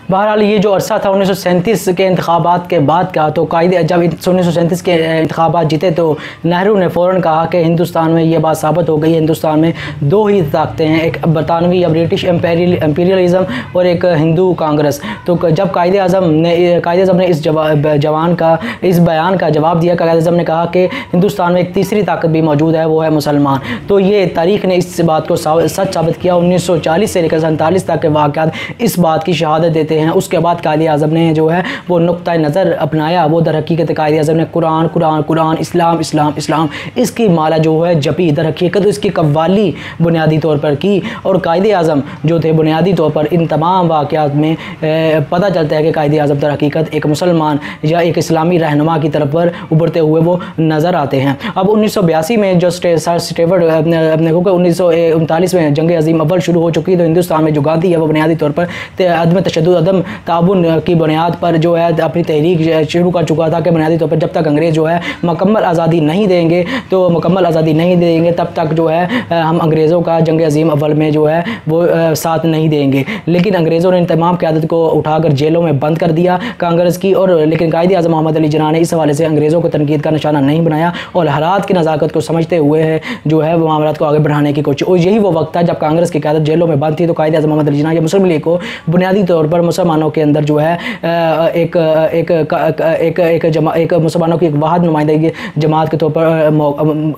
बहरहाल ये जो अरसा था 1937 के इंतखाबात के बाद का, तो कायदे जब 1937 के इंतखाबात जीते तो नेहरू ने फ़ौरन कहा कि हिंदुस्तान में ये बात साबित हो गई है, हिंदुस्तान में दो ही ताकतें हैं, एक बरतानवी या ब्रिटिश एम्पीरियलिज़म और एक हिंदू कांग्रेस। तो जब कायदे आज़म ने इस बयान का जवाब दिया, कायदे आज़म ने कहा कि हिंदुस्तान में एक तीसरी ताकत भी मौजूद है, वो है मुसलमान। तो ये तारीख़ ने इस बात को सच साबित किया। 1940 से लेकर 47 तक के वाक़यात इस बात की शहादत देते हैं। उसके बाद कायदे आज़म ने जो है वो नुक्ता नज़र अपनाया, वो दर हकीकत कायदे आज़म ने कुरान कुरान कुरान, इस्लाम इस्लाम इस्लाम, इसकी माला जो है जपी, दर हकीकत इसकी कव्वाली बुनियादी तौर पर की। और कायदे आज़म जो थे बुनियादी तौर पर इन तमाम वाक़यात में पता चलता है कि कायदे आज़म दर हकीकत एक मुसलमान या एक इस्लामी रहनुमा की तरफ पर उभरते हुए वो नज़र आते हैं। अब 1982 में जो स्टेफर्ड अपने को 1939 में जंग अज़ीम अव्वल शुरू हो चुकी, तो हिंदुस्तान में जो गांधी है वो बुनियादी तौर पर अदम तशद्दुद, अदम ताबुन की बुनियाद पर जो है अपनी तहरीक शुरू कर चुका था कि बुनियादी तौर पर जब तक अंग्रेज़ जो है मुकम्मल आज़ादी नहीं देंगे, तो मुकम्मल आज़ादी नहीं देंगे तब तक जो है हम अंग्रेज़ों का जंग अज़ीम अव्वल में जो है वो साथ नहीं देंगे। लेकिन अंग्रेज़ों ने इन तमाम क़यादत को उठाकर जेलों में बंद कर दिया कांग्रेस की, और लेकिन कायदे आज़म मोहम्मद अली जिन्ना ने इस हवाले से अंग्रेज़ों को तनकीद का निशाना नहीं बनाया और हालात की नज़ाकत को समझते हुए है जो है वो मामलात को आगे बढ़ाने की कोशिश। और यही वो वक्त था जब कांग्रेस की क़यादत जेलों में बंद थी, तो कायदे आज़म मोहम्मद अली जिन्ना या मुस्लिम लीग को बुनियादी तौर पर मुसलमानों के अंदर जो है एक मुसलमानों की एक वाहिद नुमाइंदगी जमात के तौर पर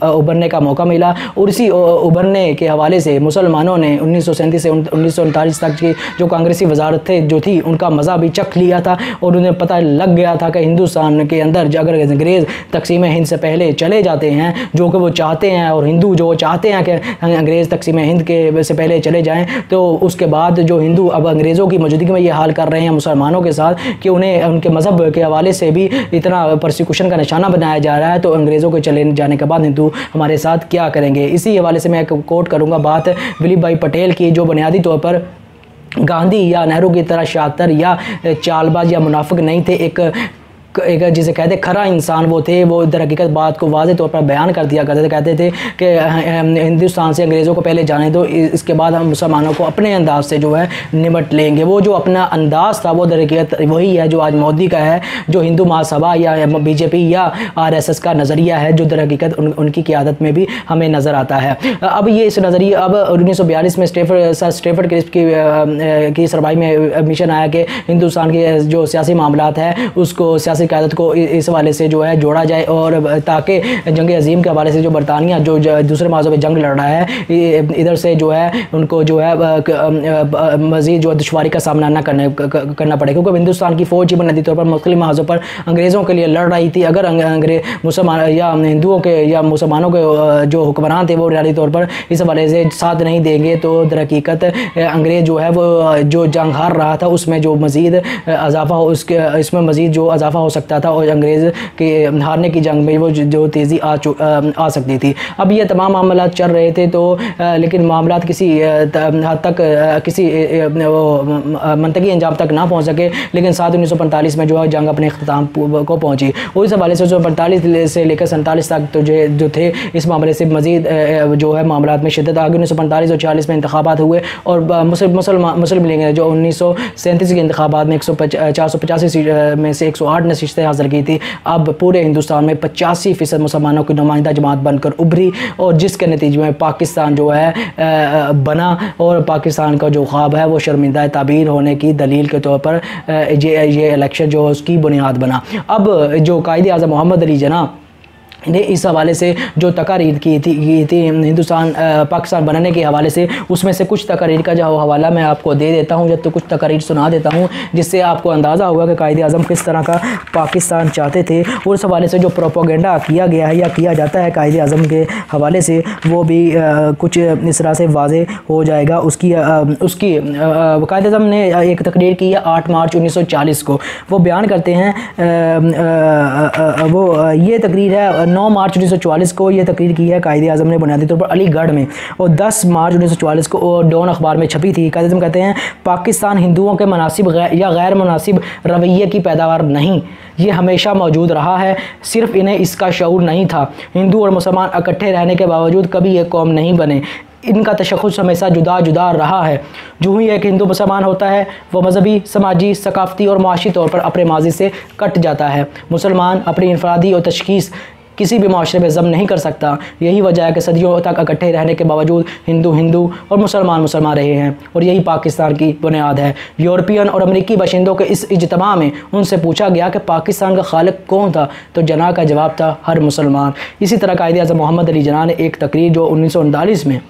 उभरने का मौका मिला। और इसी उभरने के हवाले से मुसलमानों ने 1937 से 1939 तक की जो कांग्रेसी वजारत थे जो थी उनका मज़ा भी चख लिया था, और उन्हें पता लग गया था कि हिंदुस्तान के अंदर अगर अंग्रेज़ तकसीम हिंद से पहले चले जाते हैं, जो कि वो चाहते हैं, और हिंदू जो चाहते हैं कि अंग्रेज़ तकसीम हिंद के से पहले चले जाएँ, तो उसके बाद जो हिंदू अब अंग्रेज़ों की मौजूदगी में ये हाल कर रहे हैं मुसलमानों के साथ कि उन्हें उनके मज़हब के हवाले से भी इतना परसिक्यूशन का निशाना बनाया जा रहा है, तो अंग्रेज़ों के चले जाने के बाद हिंदू हमारे साथ क्या करेंगे। इसी हवाले से मैं एक कोट करूँगा बात वल्लभ भाई पटेल की, जो बुनियादी तौर पर गांधी या नेहरू की तरह शातिर या चालबाज या मुनाफिक नहीं थे, एक जिसे कहते खरा इंसान वो थे। वो दर हकीकत बात को वाज़े तौर पर बयान कर दिया करते थे, कहते थे कि हिंदुस्तान से अंग्रेज़ों को पहले जाने दो, इसके बाद हम मुसलमानों को अपने अंदाज से जो है निपट लेंगे। वो जो अपना अंदाज़ था वो दर हकीकत वही है जो आज मोदी का है, जो हिंदू महासभा या बीजेपी या RSS का नज़रिया है, जो दर हकीकत उनकी क़यादत में भी हमें नज़र आता है। अब ये इस नज़रिए अब 1942 में स्टेफर्ड क्रिप्स की सरमाई में मिशन आया कि हिंदुस्तान के जो सियासी मामलात है उसको सियासी क़यादत को इस हवाले से जो है जोड़ा जाए, और ताकि जंग अज़ीम के हवाले से जो बरतानिया जो दूसरे माज़ों में जंग लड़ रहा है, इधर से जो है उनको जो है मज़ीद जो दुश्वारी का सामना न करना पड़े, क्योंकि हिंदुस्तान की फ़ौज बुनियादी तौर पर मुख्तलिफ महाज़ों पर अंग्रेज़ों के लिए लड़ रही थी। अगर मुसलमान या हिंदुओं के या मुसलमानों के जो हुक्मरान थे वो बुनियादी तौर पर इस हवाले से साथ नहीं देंगे, तो दर हकीकत अंग्रेज़ जो है वो जो जंग हार रहा था उसमें जो मज़ीद इजाफ़ा हो, इसमें मज़ीद जो इजाफ़ा हो सकता था, और अंग्रेज़ के हारने की जंग में वो जो तेज़ी आ सकती थी। अब ये तमाम मामला चल रहे थे, तो लेकिन मामला किसी हद तक किसी मंतकी अंजाम तक ना पहुँच सके, लेकिन 1945 में जो है जंग अपने अख्ताम को पहुँची। और इस हवाले से 1945 से लेकर 47 तक तो जो थे इस मामले से मज़ीद जो है मामला में शिद्दत आ गई। 1945 और 46 में इंतखाबात हुए, और मुस्लिम लीग ने जो 1937 के इंतखाबात में 485 में से 108 नशिस्तें हासिल की थी, अब पूरे हिंदुस्तान में 85% मुसलमानों की नुमाइंदा जमात बनकर उभरी, और जिसके नतीजे में पाकिस्तान जो है बना, और पाकिस्तान का जो ख्वाब है वो शर्मिंदा ताबीर होने की दलील के तौर पर ये इलेक्शन जो उसकी बुनियाद बना। अब जो कायदे आज़म मोहम्मद अली जिन्ना ने इस हवाले से जो तकारीर की थी हिंदुस्तान पाकिस्तान बनाने के हवाले से, उसमें से कुछ तकारीर का जो हवाला मैं आपको दे देता हूँ, जब तो कुछ तकारीर सुना देता हूँ जिससे आपको अंदाज़ा होगा कि कायदे आज़म किस तरह का पाकिस्तान चाहते थे। और उस हवाले से जो प्रोपोगेंडा किया गया है या किया जाता है कायदे आज़म के हवाले से, वो भी कुछ इस तरह से वाज़े हो जाएगा। उसकी कायदे आज़म ने एक तकरीर की है 8 मार्च 1940 को। वो बयान करते हैं, वो ये तकरीर है 9 मार्च 1944 को यह तकरीर की है कायदे आज़म ने बुनियादी तौर पर अलीगढ़ में, और 10 मार्च 1944 को डॉन अखबार में छपी थी। कायदे आज़म कहते हैं पाकिस्तान हिंदुओं के मुनासिब या गैर मुनासिब रवैये की पैदावार नहीं, ये हमेशा मौजूद रहा है, सिर्फ इन्हें इसका शऊर नहीं था। हिंदू और मुसलमान इकट्ठे रहने के बावजूद कभी एक कौम नहीं बने, इनका तशख़्ख़ुस हमेशा जुदा जुदा रहा है। जो ही एक हिंदू मुसलमान होता है वह मजहबी, समाजी, सकाफ़ती और माशी तौर पर अपने माजी से कट जाता है। मुसलमान अपनी इनफरादी और तशख़ीस किसी भी माशरे में ज़ब्त नहीं कर सकता। यही वजह है कि सदियों तक इकट्ठे रहने के बावजूद हिंदू हिंदू और मुसलमान मुसलमान रहे हैं, और यही पाकिस्तान की बुनियाद है। यूरोपियन और अमरीकी बाशिंदों के इस इज्तिमा में उनसे पूछा गया कि पाकिस्तान का खालिक कौन था, तो जना का जवाब था हर मुसलमान। इसी तरह कायदे आज़म मोहम्मद अली जना ने एक तकरीर जो 1939 में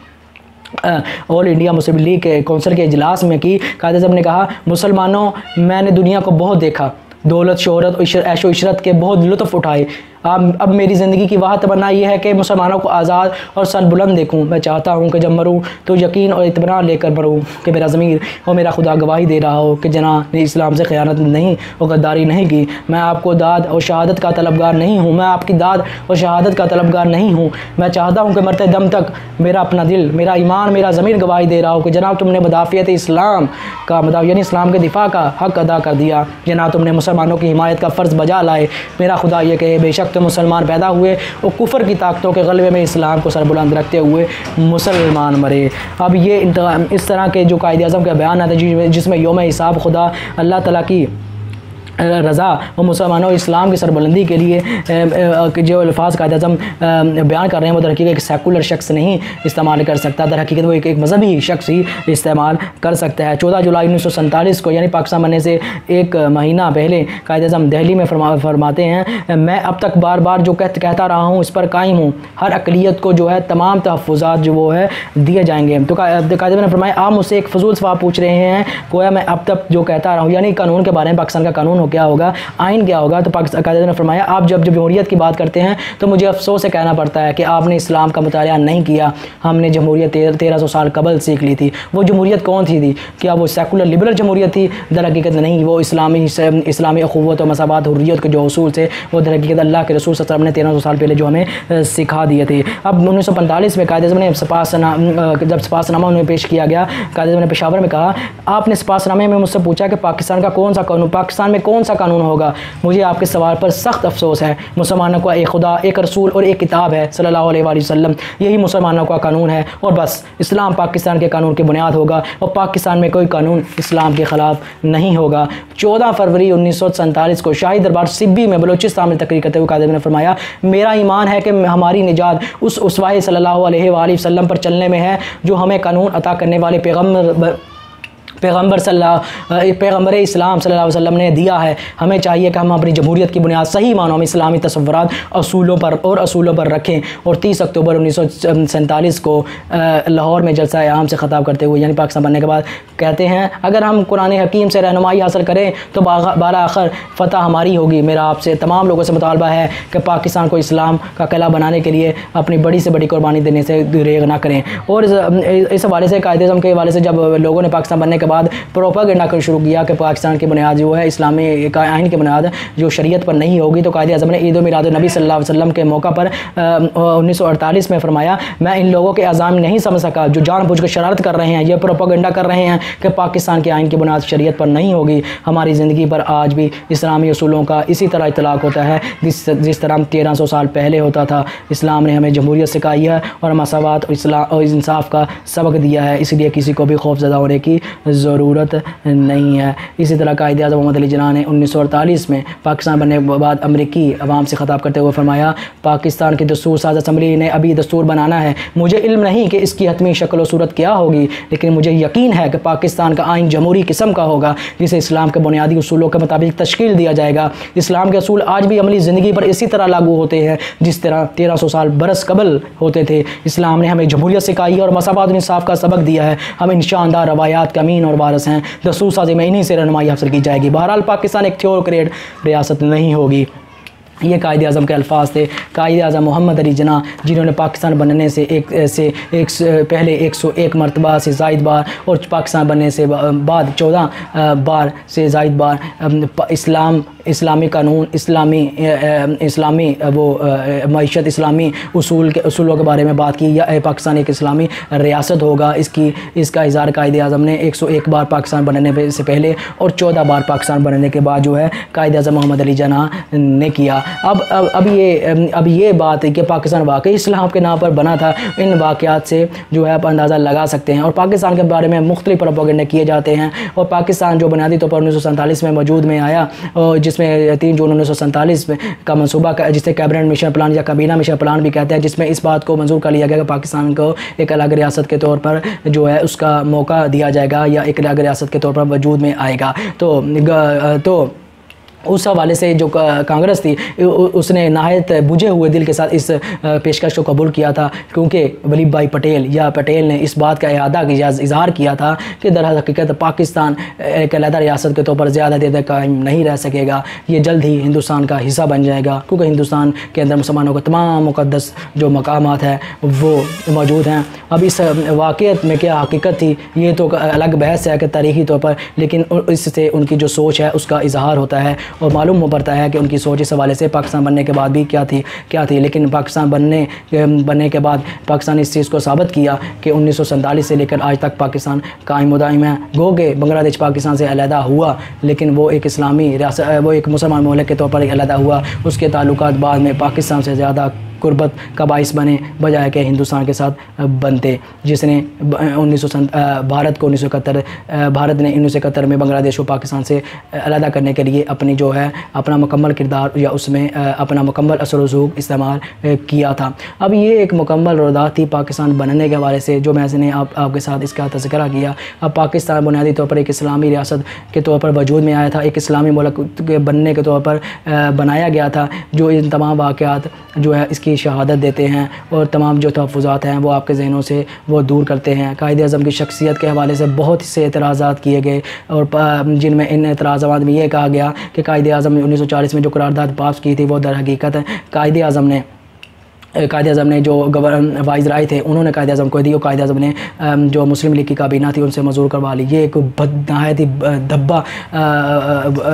ऑल इंडिया मुस्लिम लीग के कौंसिल के इजलास में की। कायदे आज़म ने कहा, मुसलमानों, मैंने दुनिया को बहुत देखा, दौलत, शोहरत और ऐशो इशरत के बहुत लुत्फ़ उठाए। अब मेरी ज़िंदगी की वाह तमन्ना यह है कि मुसलमानों को आज़ाद और सरबुलंद देखूं। मैं चाहता हूं कि जब मरूं तो यकीन और इत्मीनान लेकर मरूं कि मेरा ज़मीर और मेरा खुदा गवाही दे रहा हो कि जना ने इस्लाम से ख़यानत नहीं और गद्दारी नहीं की। मैं आपको दाद और शहादत का तलबगार नहीं हूँ, मैं आपकी दाद और शहादत का तलबगार नहीं हूँ। मैं चाहता हूँ कि मरते दम तक मेरा अपना दिल, मेरा ईमान, मेरा ज़मीर गवाही दे रहा हो कि जनाब तुमने मुदाफ़ियत इस्लाम का यानी इस्लाम के दिफा का हक़ अदा कर दिया। जनाब तुमने मुसलमानों की हिमायत का फ़र्ज़ बजा लाए। मेरा खुदा ये कहे, बेशक तो मुसलमान पैदा हुए और कुफर की ताकतों के गलबे में इस्लाम को सरबुलंद रखते हुए मुसलमान मरे। अब ये इस तरह के जो कायदे आज़म का बयान आता है जिसमें यौम हिसाब खुदा अल्लाह ताला की रज़ा और मुसलमानों इस्लाम की सरबुलंदी के लिए जो अल्फाज कायदे आज़म बयान कर रहे हैं वो दर हकीकत एक सेकुलर शख्स नहीं इस्तेमाल कर सकता, दर हकीकत वो एक मजहबी शख्स ही इस्तेमाल कर सकता है। 14 जुलाई 1947 को यानी पाकिस्तान बनने से एक महीना पहले कायदे आज़म दिल्ली में फरमाते हैं, मैं अब तक बार बार जो कहता रहा हूँ इस पर कायम हूँ, हर अक़लियत को जो है तमाम तहफ़्फ़ुज़ात जो वो है दिए जाएंगे। तो कायदे आज़म ने फरमाया, आप मुझसे एक फ़जूल सवाल पूछ रहे हैं, गोया मैं अब तक जो कहता रहा हूँ यानी कानून के बारे में, पाकिस्तान का कानून क्या होगा, आइन क्या होगा। तो पाकिस्तान कायदे ने फरमाया, आप जब जमहूरियत की बात करते हैं तो मुझे अफसोस से कहना पड़ता है कि आपने इस्लाम का मुतालिया नहीं किया। हमने जमहूरियत 1300 साल कबल सीख ली थी। वो जमहूरियत कौन थी? क्या वो सेकुलर लिबरल जमहूरियत थी? दर हकीकत नहीं, वो इस्लामी अखुव्वत और मसावत हुर्रियत के जो उसूल थे वो दर हकीकत अल्लाह के रसूल सल्लल्लाहु अलैहि वसल्लम ने 1300 साल पहले जो हमें सिखा दिए थे। अब 1945 में कायदे ने जब सपासनामा उन्हें पेश किया गया, कायदे ने पेशावर में कहा, आपने सपासनामे में मुझसे पूछा कि पाकिस्तान का कौन सा कानून, पाकिस्तान में कौन सा कानून होगा। मुझे आपके सवाल पर सख्त अफसोस है। मुसलमानों का एक खुदा, एक रसूल और एक किताब है सल्लल्लाहु अलैहि वसल्लम, यही मुसलमानों का कानून है और बस। इस्लाम पाकिस्तान के कानून की बुनियाद होगा और पाकिस्तान में कोई कानून इस्लाम के ख़िलाफ़ नहीं होगा। 14 फरवरी 1947 को शाही दरबार सिब्बी में बलूचिस्तान में तकरीर करते हुए कायदे ने फरमाया, मेरा ईमान है कि हमारी निजात उस उसवाए सल्लल्लाहु अलैहि वसल्लम पर चलने में है जो हमें कानून अता करने वाले पैगम्बर इस्लाम सल्लल्लाहु अलैहि वसल्लम ने दिया है। हमें चाहिए कि हम अपनी जमहूरियत की बुनियाद सही मानों में इस्लामी तसव्वुरात असूलों पर रखें। और 30 अक्टूबर 1947 को लाहौर में जलसा आम से ख़ताब करते हुए यानी पाकिस्तान बनने के बाद कहते हैं, अगर हम कुरान हकीम से रहनुमाई हासिल करें तो बाला आखिर फ़तह हमारी होगी। मेरा आपसे तमाम लोगों से मुतालबा है कि पाकिस्तान को इस्लाम का किला बनाने के लिए अपनी बड़ी से बड़ी कुर्बानी देने से रेग ना करें। और इस हवाले से कायदे आज़म के हवाले से जब लोगों ने पाकिस्तान बनने के बाद प्रोपेगेंडा कर शुरू किया कि पाकिस्तान की बुनियाद जो है इस्लामी आइन की बुनियाद जो शरीयत पर नहीं होगी, तो कायदे आज़म ने ईद मिलाद नबी सल्लल्लाहु अलैहि वसल्लम के मौका पर 1948 में फरमाया, मैं इन लोगों के अज़ाम नहीं समझ सका जो जानबूझकर शरारत कर रहे हैं, ये प्रोपेगेंडा कर रहे हैं कि पाकिस्तान के आइन की बुनियाद शरीयत पर नहीं होगी। हमारी ज़िंदगी पर आज भी इस्लामी असूलों का इसी तरह इतलाक़ होता है जिस तरह 1300 साल पहले होता था। इस्लाम ने हमें जमहूरियत सिखाई है और मसावत और इंसाफ का सबक दिया है, इसलिए किसी को भी खौफज़दा होने की ज़रूरत नहीं है। इसी तरह कायदे आज़म मोहम्मद अली जिन्ना ने 1948 में पाकिस्तान बनने के बाद अमरीकी अवाम से ख़ताब करते हुए फरमाया, पाकिस्तान की दस्तूर साज असम्बली ने अभी दस्तूर बनाना है। मुझे इल्म नहीं कि इसकी हतमी शक्ल और सूरत क्या होगी, लेकिन मुझे यकीन है कि पाकिस्तान का आइन जमहूरी किस्म का होगा जिसे इस्लाम के बुनियादी उसूलों के मुताबिक तश्कील दिया जाएगा। इस्लाम के असूल आज भी अमली ज़िंदगी पर इसी तरह लागू होते हैं जिस तरह 1300 साल बरस कबल होते थे। इस्लाम ने हमें जमहूरियत सिखाई है और मसावत और इंसाफ का सबक दिया है। हम इन शानदार रवायात के अमीन और वारस हैं। दस्तूर साजी में इन्हीं से रहनुमाई हासिल की जाएगी। बहरहाल पाकिस्तान एक थियोक्रेट रियासत नहीं होगी। ये कायद आज़म के अल्फाज थे। कायद आज़म मोहम्मद अली जिन्ना, जिन्होंने पाकिस्तान बनने से पहले 101 मरतबा से ज़ायद बार और पाकिस्तान बनने से बाद 14 बार से ज़ायद बार इस्लामी कानून, इस्लामी वो मईशत, इस्लामी उसूलों के बारे में बात की। या पाकिस्तान एक इस्लामी रियासत होगा, इसका इज़हार कायद आज़म ने 101 बार पाकिस्तान बनने से पहले और 14 बार पाकिस्तान बनने के बाद जो है कायद आज़म मोहम्मद अली जिन्ना ने किया। अब ये बात है कि पाकिस्तान वाकई इस्लाम के नाम पर बना था, इन वाक़यात से जो है आप अंदाज़ा लगा सकते हैं। और पाकिस्तान के बारे में मुख्तलिफ प्रोपेगेंडे किए जाते हैं। और पाकिस्तान जो बुनियादी तौर पर 1947 में वजूद में आया, जिसमें 3 जून 1947 का मनसूबा जिसे कैबिनेट मिशन प्लान या काबीना मिशन प्लान भी कहते हैं, जिसमें इस बात को मंजूर कर लिया गया कि पाकिस्तान को एक अलग रियासत के तौर पर जो है उसका मौका दिया जाएगा या एक अलग रियासत के तौर पर वजूद में आएगा। तो उस हवाले से जो कांग्रेस थी उसने नहायत बुझे हुए दिल के साथ इस पेशकश को कबूल किया था, क्योंकि वलीद भाई पटेल ने इस बात का इजहार किया था कि दर हकीकत पाकिस्तान एक अलग रियासत के तौर पर ज़्यादा देर तक कायम नहीं रह सकेगा, ये जल्द ही हिंदुस्तान का हिस्सा बन जाएगा, क्योंकि हिंदुस्तान के अंदर मुसलमानों का तमाम मुक़द्दस जो मकामात हैं वो मौजूद हैं। अब इस वाक़ियत में क्या हकीकत थी ये तो अलग बहस है कि तारीख़ी तौर पर, लेकिन इससे उनकी जो सोच है उसका इजहार होता है और मालूम पड़ता है कि उनकी सोच इस हवाले से पाकिस्तान बनने के बाद भी क्या थी। लेकिन पाकिस्तान बनने के बाद पाकिस्तान इस चीज़ को साबित किया कि 1947 से लेकर आज तक पाकिस्तान कायम दायम है। गो के बांग्लादेश पाकिस्तान से अलहदा हुआ, लेकिन वो एक इस्लामी रियासत, वो एक मुसलमान मुल्क के तौर पर अलहदा हुआ। उसके ताल्लुकात बाद में पाकिस्तान से ज़्यादा कुर्बत का बाइस बने बजाय के हिंदुस्तान के साथ बनते, जिसने भारत ने 1971 में बांग्लादेश को पाकिस्तान से अलहदा करने के लिए अपनी जो है अपना मुकम्मल किरदार या उसमें अपना मुकम्मल असर रसूख इस्तेमाल किया था। अब ये एक मुकम्मल रोदात थी पाकिस्तान बनने के हवाले से जो मैंने आपके साथ इसका तज़किरा किया। अब पाकिस्तान बुनियादी तौर पर एक इस्लामी रियासत के तौर पर वजूद में आया था, एक इस्लामी मुल्क के बनने के तौर पर बनाया गया था। जो इन तमाम वाक़यात जो है इसकी शहादत देते हैं और तमाम जो तहफ़्फ़ुज़ात हैं वो आपके ज़हनों से वो दूर करते हैं। कायद आज़म की शख्सियत के हवाले से बहुत से एतराज़ात किए गए और जिनमें इन एतराज़ात में ये कहा गया कि कायद आज़म ने 1940 में जो करारदाद पास की थी वो दर हकीकत कायद आज़म ने जो गवर्नर वाइसराय थे उन्होंने कायद आज़म को दी और कायद आज़म ने जो मुस्लिम लीग की काबीना थी उनसे मंजूर करवा ली। ये एक नहायत ही धब्बा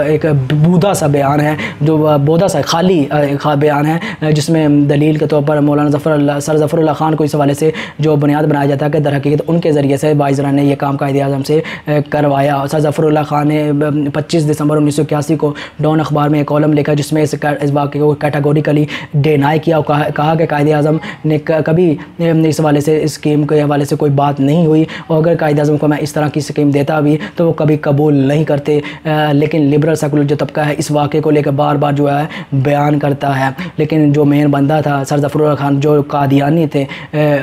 एक बूदा सा बयान है, जो बोदा सा खाली बयान है, जिसमें दलील के तौर पर मौलाना सर ज़फ़रुल्लाह ख़ान को इस हवाले से जो बुनियाद बनाया जाता है कि दर हकीकत उनके ज़रिए से वाइसराय ने यह काम कायद आज़म से करवाया। सर ज़फ़रुल्लाह ख़ान ने 25 दिसंबर 1981 को डॉन अखबार में एक कॉलम लिखा जिसमें इस वाक़े को कैटेगोरिकली डिनाई किया और कहा कि कायद आज़म ने कभी इस हवाले से इस स्कीम के हवाले से कोई बात नहीं हुई, और अगर कायद आज़म को मैं इस तरह की स्कीम देता भी तो वो कभी कबूल नहीं करते। लेकिन लिबरल सेकुलर जो तबका है इस वाक़े को लेकर बार बार जो है बयान करता है। लेकिन जो मेन बंदा था सर ज़फ़रुल्लाह ख़ान जो कादियानी थे,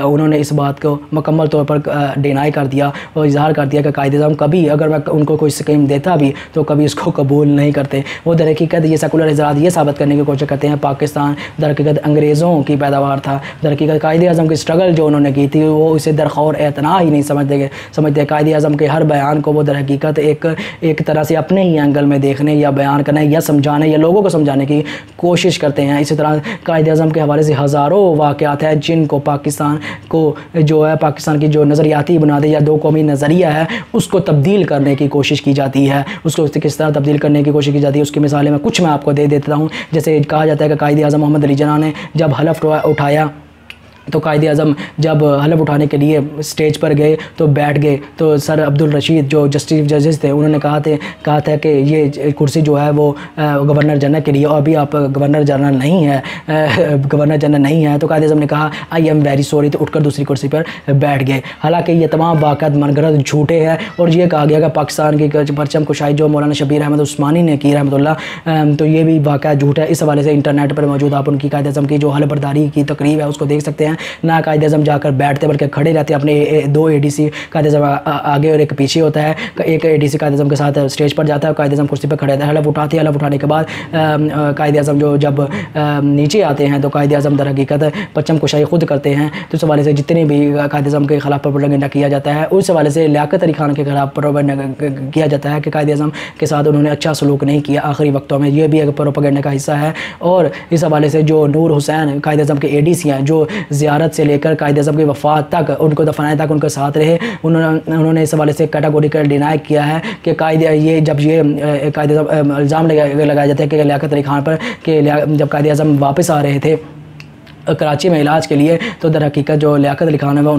उन्होंने इस बात को मुकम्मल तौर पर डिनाई कर दिया और इजहार कर दिया कि कायद आज़म कभी अगर मैं उनको कोई स्कीम देता भी तो कभी इसको कबूल नहीं करते। वो दर हकीकत ये सेकुलर हज़रात ये साबित करने की कोशिश करते हैं पाकिस्तान दर हकीकत अंग्रेज़ों की पैदावार था। दर हकीकत कायद आज़म की स्ट्रगल जो उन्होंने की थी वो इसे दरखौर एतना ही नहीं समझते। कायद आज़म के हर बयान को वो दर हकीकत एक तरह से अपने ही एंगल में देखने या बयान करने या समझाने या लोगों को समझाने की कोशिश करते हैं। इसी तरह कायद आज़म के हवाले से हज़ारों वाक़यात हैं जिनको पाकिस्तान को जो है पाकिस्तान की जो नज़रियाती बुनियादी या दो कौमी नज़रिया है उसको तब्दील करने की कोशिश की जाती है। उसको किस तरह तब्दील करने की कोशिश की जाती है उसकी मिसालें मैं कुछ मैं आपको दे देता हूँ। जैसे कहा जाता है कि कायद आज़म मोहम्मद अली जिन्ना ने जब हलफ उठाया तो कायद आज़म जब हलफ उठाने के लिए स्टेज पर गए तो बैठ गए तो सर अब्दुल रशीद जो चीफ जजेस थे उन्होंने कहा था कि ये कुर्सी जो है वो गवर्नर जनरल के लिए और अभी आप गवर्नर जनरल नहीं है। तो कायद आज़म ने कहा आई एम वेरी सॉरी, तो उठकर दूसरी कुर्सी पर बैठ गए। हालांकि ये तमाम वाक़यात मनगढ़ंत झूठे हैं और ये कहा गया कि पाकिस्तान की परचम कुशाई जो मौलाना शबीर अहमद उस्मानी ने की रहमतुल्लाह, तो ये भी वाक़या झूठ है। इस हवाले से इंटरनेट पर मौजूद आप उनकी कायद आज़म की जो हलफ बर्दारी की तकरीब है उसको देख सकते हैं। हैं, ना कायद अज़म जाकर बैठते बल्कि खड़े रहते हैं। अपने 2 ADC कायद अज़म आगे और एक पीछे होता है। एक ADC कायद अज़म के साथ स्टेज पर जाता है, कायद अज़म कुर्सी पर खड़े रहते हैं, हलफ उठाते हैं। हलफ उठाने के बाद कायद अज़म जो जब नीचे आते हैं तो कायद अज़म दर हकीकत परचम कुशाई खुद करते हैं। तो उस हवाले से जितने भी कायद अज़म के खिलाफ प्रोपेगेंडा किया जाता है, उस हवाले से लियाकत अली खान के खिलाफ प्रोपेगेंडा किया जाता है कि कायद अज़म के साथ उन्होंने अच्छा सलूक नहीं किया आखिरी वक्तों में। ये भी एक प्रोपेगेंडा का हिस्सा है। और इस हवाले से जो नूर हुसैन कायद अज़म के ADC हैं, जो ज़ियारत से लेकर कायद अज़म की वफ़ात तक, उनको दफनाने तक उनके साथ रहे, उन्होंने इस हवाले से कैटेगोरिकल डिनाई किया है कि जब ये कायद अज़म इल्ज़ाम लगाया जाता है कि लियाकत अली खान पर कि जब कायद अज़म वापस आ रहे थे कराची में इलाज के लिए, तो दर हकीकत जो लियाकत अली खान है वह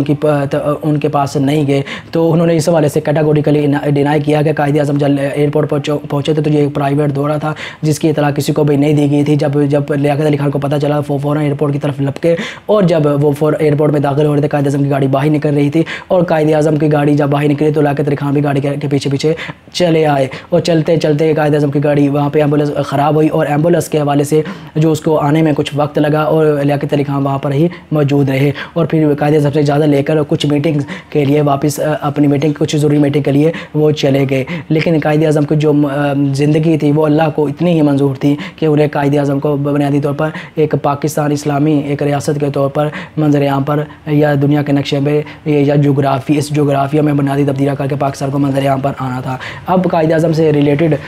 उनके पास नहीं गए। तो उन्होंने इस हवाले से कैटेगोरिकली डिनाई किया कि कायद अज़म जब एयरपोर्ट पर पहुँचे थे तो ये एक प्राइवेट दौरा था जिसकी इतला किसी को भी नहीं दी गई थी। जब लियाकत अली खान को पता चला वो फ़ौरन एयरपोर्ट की तरफ लपके, और जब वो एयरपोर्ट में दाखिल हो रहे थे कायद अज़म की गाड़ी बाहर निकल रही थी, और कायद अज़म की गाड़ी जब बाहर निकली तो लियाकत अली खान भी गाड़ी के पीछे पीछे चले आए। और चलते चलते कायद अज़म की गाड़ी वहाँ पर एम्बुलेंस ख़राब हुई, और एम्बुलेंस के हवाले से जो उसको आने में कुछ वक्त लगा, और लियाकत अली खान वहाँ पर ही मौजूद रहे। और फिर कायद अज़म से ज़्यादा लेकर कुछ मीटिंग के लिए वापस अपनी मीटिंग, कुछ ज़रूरी मीटिंग के लिए वो चले गए। लेकिन कायद अज़म की जो ज़िंदगी थी वो अल्लाह को इतनी ही मंजूर थी कि उन्हें कायद अज़म को बुनियादी तौर पर एक पाकिस्तान इस्लामी एक रियासत के तौर पर मंजर-ए-आम पर या दुनिया के नक्शे में या इस जोग्राफिया में बुनियादी तब्दीली करके पाकिस्तान को मंजर-ए-आम पर आना था। अब कायद अज़म से रिलेटेड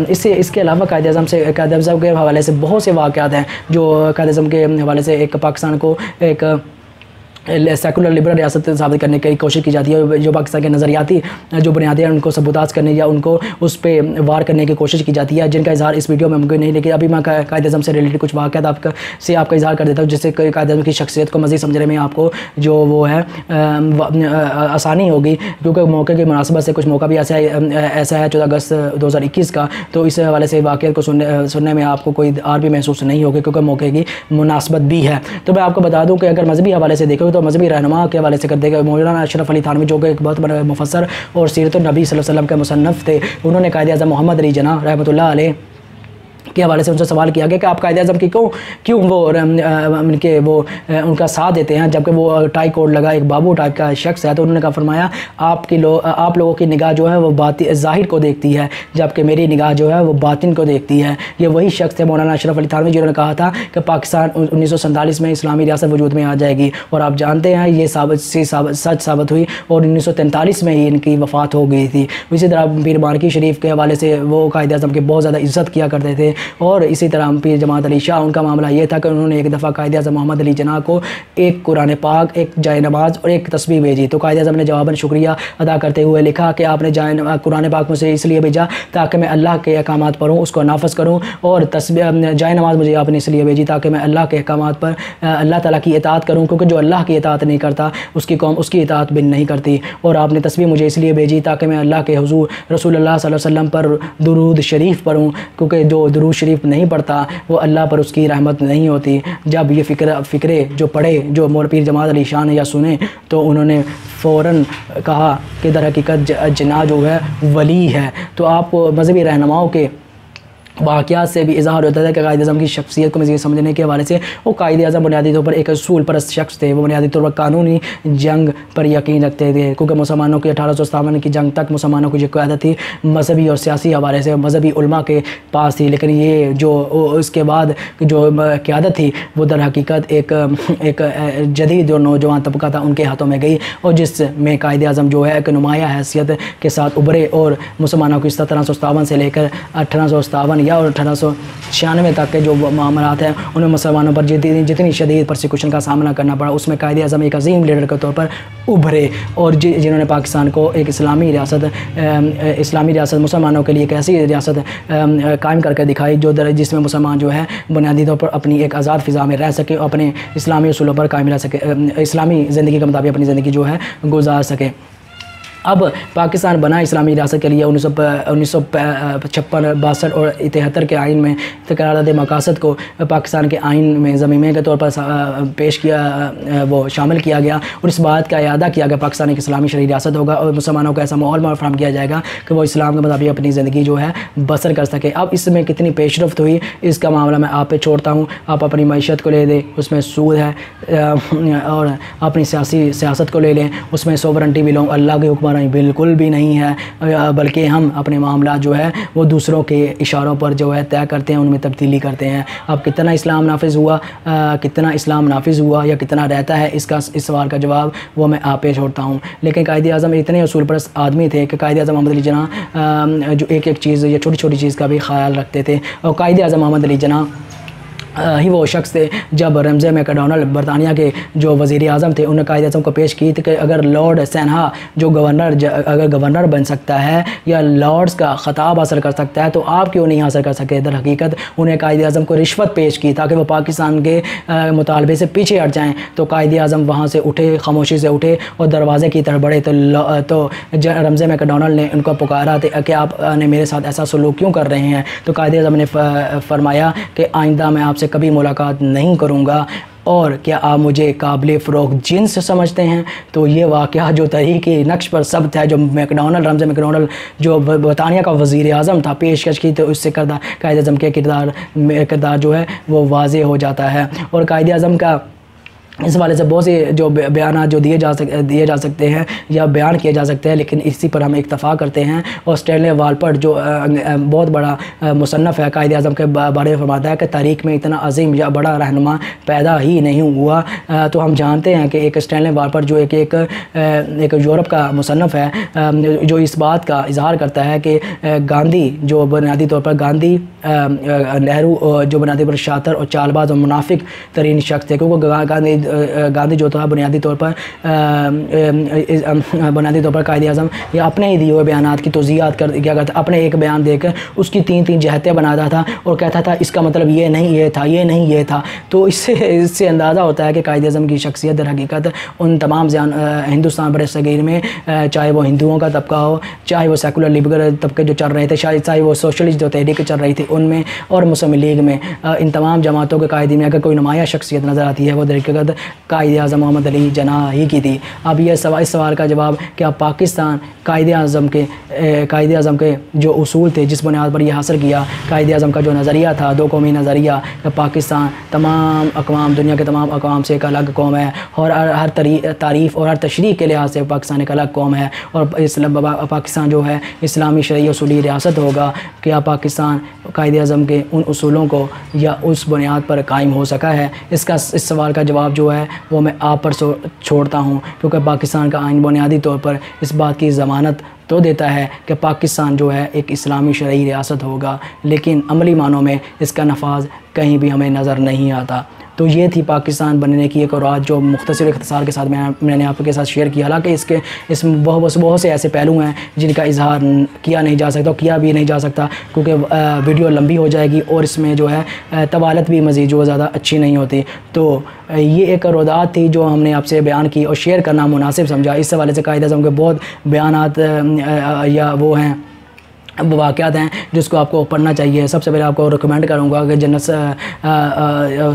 इसके अलावा कायद अज़म के हवाले से बहुत से वाक़यात हैं जो कायद अज़म के हवाले से एक पाकिस्तान को एक सेकुलर लिबरल रियासत साबित करने की कोशिश की जाती है। जो पाकिस्तान के नज़रियाती जो बुनियादी हैं उनको सबूताज करने या उनको उस पर वार करने की कोशिश की जाती है, जिनका इजहार इस वीडियो में मुमकिन नहीं। लेकिन अभी मैं कायद अज़म से रिलेटेड कुछ वाक़यात आपका इजहार कर देता हूँ, जिससे कायद अज़म की शख्सियत को मज़ीद समझने में आपको जो वो है आसानी होगी। क्योंकि मौके की मुनासबत से कुछ मौका भी ऐसा है 14 अगस्त 2021 का, तो इस हवाले से वाक़यात को सुनने में आपको कोई आर भी महसूस नहीं होगी क्योंकि मौके की मुनासबत भी है। तो मैं आपको बता दूँ कि अगर मजहबी हवाले से देखोगे तो मजहबी रहनुमा के हवाले से कर देगा मौलाना अशरफ अली थानवी, जो कि एक बहुत बड़ा मुफस्सर और सीरत नबी सल्लल्लाहु अलैहि वसल्लम के मुसन्नफ़ थे। उन्होंने कायद अज़म मोहम्मद अली जना रहमतुल्लाह अलैह के हवाले से उनसे सवाल किया गया कि आप कायद अज़म की क्यों वो उनका साथ देते हैं, जबकि वो टाई कोड लगा एक बाबू टाइप का शख्स है। तो उन्होंने कहा फरमाया आप लोगों की निगाह जो है वो ज़ाहिर को देखती है, जबकि मेरी निगाह जो है वो बातिन को देखती है। ये वही शख्स थे मौलाना अशरफ अली थानवी जिन्होंने कहा था कि पाकिस्तान 1947 में इस्लामी रियासत वजूद में आ जाएगी, और आप जानते हैं ये सच साबित हुई, और 1943 में ही इनकी वफ़ात हो गई थी। इसी तरह पीर मारकी शरीफ के हवाले से वो कायद अज़म की बहुत ज़्यादा इज़्ज़त किया करते थे। और इसी तरह पीर जमात अली शाह, उनका मामला ये था कि उन्होंने एक दफ़ा कायद अज़म मोहम्मद अली जना को एक कुरान पाक, एक जाए नमाज और एक तस्बीह भेजी। तो कायद अज़म ने जवाबन शुक्रिया अदा करते हुए लिखा कि आपने कुरान पाक मुझे इसलिए भेजा ताकि मैं अल्लाह के अहकामात पढ़ूँ, उसको नाफज करूँ, और जाए नमाज मुझे आपने इसलिए भेजी ताकि मैं अल्लाह के अहकामात पर अल्लाह ताला की इताअत करूँ, क्योंकि जो अल्लाह की इताअत नहीं करता उसकी कौम उसकी इताअत भी नहीं करती। और आपने तस्बीह मुझे इसलिए भेजी ताकि मैं अल्लाह के हुज़ूर रसूलुल्लाह सल्लल्लाहु अलैहि वसल्लम पर दुरूद शरीफ पढ़ूँ, क्योंकि जो दुरूद शरीफ नहीं पढ़ता वो अल्लाह पर उसकी रहमत नहीं होती। जब ये फ़िक्रे जो पढ़े, जो मौलवी पीर जमात अली शाह ने या सुने, तो उन्होंने फ़ौरन कहा कि दर हकीकत जना जो है वली है। तो आप मजहबी रहनुमाओं के वाक़यात से भी इज़हार होता है कि कायद अज़म की शख्सियत को मज़ीद समझने के हवाले से वो कायद अज़म बुनियादी तौर पर एक असूल परस्त शख्स थे। वो बुनियादी तौर पर कानूनी जंग पर यकीन रखते थे, क्योंकि मुसलमानों की 1857 की जंग तक मुसलमानों की जो क़यादत थी मजहबी और सियासी हवाले से मजहबी उलमा के पास थी। लेकिन ये जो उसके बाद जो क़यादत थी वो दर हकीकत एक जदीद जो नौजवान तबका था उनके हाथों में गई, और जिसमें कायद अज़म जो है एक नुमाया हैसियत के साथ उभरे, और मुसलमानों को 1757 से लेकर 1857 या और 1896 तक के जो मामलात हैं उनमें मुसलमानों पर जितनी शदीद परसिक्यूशन का सामना करना पड़ा, उसमें कायद अज़म एक अजीम लीडर के तौर पर उभरे, और जिन्होंने पाकिस्तान को एक इस्लामी रियासत मुसलमानों के लिए एक ऐसी रियासत कायम करके दिखाई जिसमें मुसलमान जो है बुनियादी तौर पर अपनी एक आज़ाद फ़िज़ा में रह सके, अपने इस्लामी उसूलों पर कायम रह सके, इस्लामी ज़िंदगी के मुताबिक अपनी ज़िंदगी जो है गुजार सके। अब पाकिस्तान बना इस्लामी रियासत के लिए 1956, 62 और 73 के आइन में करारदाद मकासद को पाकिस्तान के आइन में ज़मीमे के तौर पर पेश किया, वो शामिल किया गया और इस बात का इरादा किया गया पाकिस्तान एक इस्लामी शरई रियासत होगा और मुसलमानों को ऐसा माहौल फराहम किया जाएगा कि वो इस्लाम के मुताबिक अपनी ज़िंदगी जो है बसर कर सके। अब इसमें कितनी पेशरफ्त हुई इसका मामला मैं आप पे छोड़ता हूँ, आप अपनी मईशत को ले लें, उसमें सूद है, और अपनी सियासत को ले लें, उसमें सोवरेंटी बिलोंग अल्लाह के हुक्म बिल्कुल भी नहीं है, बल्कि हम अपने मामला जो है वो दूसरों के इशारों पर जो है तय करते हैं, उनमें तब्दीली करते हैं। अब कितना इस्लाम नाफिज हुआ, कितना इस्लाम नाफिज हुआ या कितना रहता है, इस सवाल का जवाब वो मैं आप पे छोड़ता हूँ। लेकिन कायद-ए-आज़म इतने उसूल परस्त आदमी थे कि कायद-ए-आज़म मोहम्मद अली जिन्ना जो एक एक चीज़ या छोटी छोटी चीज़ का भी ख्याल रखते थे। और कायद-ए-आज़म मोहम्मद अली जिन्ना ही वो शख्स थे जब रमज़े मैकडोनल्ड बरतानिया के जो वज़ीर आज़म थे उन्होंने कायद-ए-आज़म को पेश की थी कि अगर लॉर्ड सैनहा जो अगर गवर्नर बन सकता है या लॉर्ड्स का ख़ताब हासिल कर सकता है तो आप क्यों नहीं हासिल कर सकते। दर हकीकत उन्हें कायद-ए-आज़म को रिश्वत पेश की ताकि वो पाकिस्तान के मुतालबे से पीछे हट जाएँ। तो कायद-ए-आज़म वहाँ से उठे, खामोशी से उठे और दरवाज़े की तरफ बढ़े। तो रमज़े मैकडोनल्ड ने उनको पुकारा कि आपने मेरे साथ ऐसा सलूक क्यों कर रहे हैं। तो कायद-ए-आज़म ने फरमाया कि आइंदा मैं आपसे कभी मुलाकात नहीं करूँगा और क्या आप मुझे काबिल फ़रोग़ जिन्स समझते हैं। तो ये वाक़या जो तरीक़े नक्श पर सब्त है, जो रमज़े मैकडोनल्ड जो बरतानिया का वज़ीर आज़म था पेशकश की, तो उससे कायद-ए-आज़म के किरदार जो है वो वाज़े हो जाता है। और कायद-ए-आज़म का इस वाले से बहुत से जो बयान जो दिए जा सकते हैं या बयान किए जा सकते हैं, लेकिन इसी पर हम इक्तफ़ा करते हैं। और स्टैनले वालपर्ट जो बहुत बड़ा मुसन्नफ़ है कायद-ए-आज़म के बारे में फरमाता है कि तारीख़ में इतना अजीम या बड़ा रहनुमा पैदा ही नहीं हुआ। तो हम जानते हैं कि एक स्टैनले वालपर्ट जो एक यूरोप का मुसन्नफ़ है जो इस बात का इजहार करता है कि गांधी जो बुनियादी तौर पर नेहरू जो बुनियादी पर शातिर और चालबाज और मुनाफिक तरीन शख्स थे, क्योंकि गांधी जो था बुनियादी तौर पर कायद-ए-आज़म या अपने ही दिए हुए बयानात की तौज़ीहात किया करता, अपने एक बयान देकर उसकी तीन जहतें बनाता था और कहता था इसका मतलब ये नहीं ये था, ये नहीं ये था। तो इससे अंदाज़ा होता है कि कायद-ए-आज़म की शख्सियत दर हकीकत उन तमाम हिंदुस्तान बड़े सगीर में, चाहे वो हिंदुओं का तबका हो, चाहे वो सेकुलर लिबरल तबके जो चल रहे थे, चाहे वो सोशलिस्ट जो तहरीक चल रही थी उनमें, और मुस्लिम लीग में, इन तमाम जमातों के कायदे में अगर कोई नुमाया शख्सियत नज़र आती है वो दर हकीकत कायद-ए-आज़म मोहम्मद अली जिन्ना ही की थी। अब यह इस सवाल का जवाब क्या पाकिस्तान कायद-ए-आज़म के जो उसूल थे जिस बुनियाद पर यह हासिल किया, कायद-ए-आज़म का जो नज़रिया था दो कौमी नज़रिया कि पाकिस्तान तमाम अक़वाम, दुनिया के तमाम अक़वाम से एक अलग कौम है और हर तारीफ़ और हर तशरीह के लिहाज से पाकिस्तान एक अलग कौम है और पाकिस्तान जो है इस्लामी शरई उसूली रियासत होगा। क्या पाकिस्तान कायद-ए-आज़म के उन उसूलों को या उस बुनियाद पर कायम हो सका है। इस सवाल का जवाब जो है वो मैं आप पर छोड़ता हूँ, क्योंकि पाकिस्तान का आइन बुनियादी तौर पर इस बात की ज़मानत तो देता है कि पाकिस्तान जो है एक इस्लामी शरई रियासत होगा, लेकिन अमली मानों में इसका नफाज कहीं भी हमें नज़र नहीं आता। तो ये थी पाकिस्तान बनने की एक रात जो मुख्तसर इख्तिसार के साथ मैंने आपके साथ शेयर किया। हालांकि इसमें बहुत से ऐसे पहलू हैं जिनका इजहार किया नहीं जा सकता, किया भी नहीं जा सकता, क्योंकि वीडियो लंबी हो जाएगी और इसमें जो है तवालत भी मज़ीद जो ज़्यादा अच्छी नहीं होती। तो ये एक रोदात थी जो हमने आपसे बयान की और शेयर करना मुनासिब समझा। इस हवाले से कायद-ए-आज़म के बहुत बयानात या वो हैं वाक़यात हैं जिसको आपको पढ़ना चाहिए। सबसे पहले आपको रिकमेंड करूँगा कि जन्नत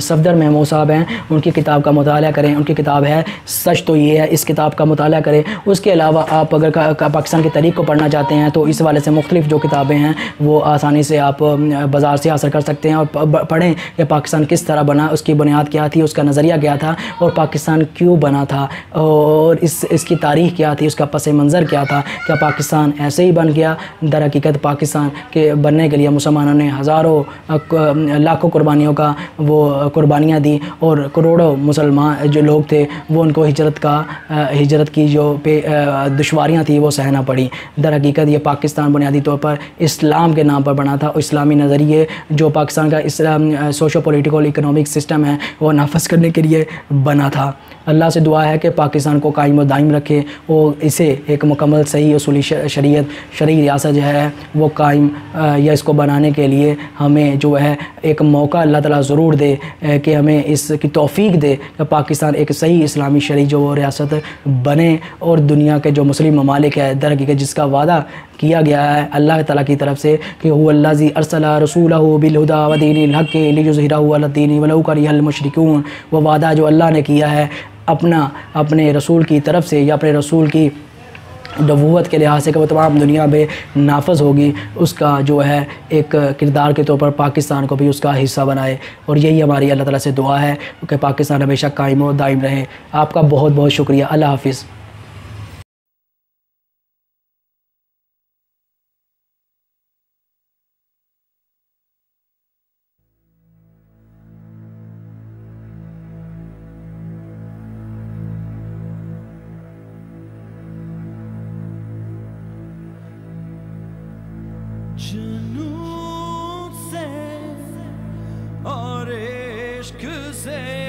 सफदर महमूद साहब हैं, उनकी किताब का मुताला करें। उनकी किताब है सच तो ये है, इस किताब का मुताला करें। उसके अलावा आप अगर पाकिस्तान की तारीख़ को पढ़ना चाहते हैं तो इस वाले से मुख्तलिफ़ जो किताबें हैं वो आसानी से आप बाज़ार से हासिल कर सकते हैं और पढ़ें कि पाकिस्तान किस तरह बना, उसकी बुनियाद क्या थी, उसका नज़रिया क्या था और पाकिस्तान क्यों बना था और इसकी तारीख़ क्या थी, उसका पस मंज़र क्या था। क्या पाकिस्तान ऐसे ही बन गया? दर हकीकत पाकिस्तान के बनने के लिए मुसलमानों ने हज़ारों लाखों कुर्बानियाँ दी और करोड़ों मुसलमान जो लोग थे वो उनको हिजरत की जो दुश्वारियाँ थी वो सहना पड़ी। दर हकीकत ये पाकिस्तान बुनियादी तौर पर इस्लाम के नाम पर बना था और इस्लामी नज़रिए जो पाकिस्तान का सोशो पॉलिटिकल इकनॉमिक सिस्टम है वो नाफज करने के लिए बना था। अल्लाह से दुआ है कि पाकिस्तान को कायम और दायम रखे और इसे एक मुकम्मल सही उसूली शरीयत शरई रियासत जो है वो कायम या इसको बनाने के लिए हमें जो है एक मौका अल्लाह ताला ज़रूर दे कि हमें इसकी तौफीक दे कि पाकिस्तान एक सही इस्लामी शरई जो रियासत बने और दुनिया के जो मुस्लिम ममालिक है दर हकीकत जिसका वादा किया गया है अल्लाह ताला की तरफ से कि हुवल्लाज़ी अरसला रसूलहु बिलहुदा व दीनिल हक़ लियुज़हिरहु अला दीनि वलौ करिहल मुशरिकून। वो वादा जो अल्लाह ने किया है अपने रसूल की तरफ से या अपने रसूल की नबूवत के लिहाज से कि वो तमाम दुनिया में नाफज होगी, उसका जो है एक किरदार के तौर पर पाकिस्तान को भी उसका हिस्सा बनाए। और यही हमारी अल्लाह ताला से दुआ है कि पाकिस्तान हमेशा कायम और दायम रहे। आपका बहुत बहुत शुक्रिया। अल्लाह हाफ़िज़। जुनून से और इश्क से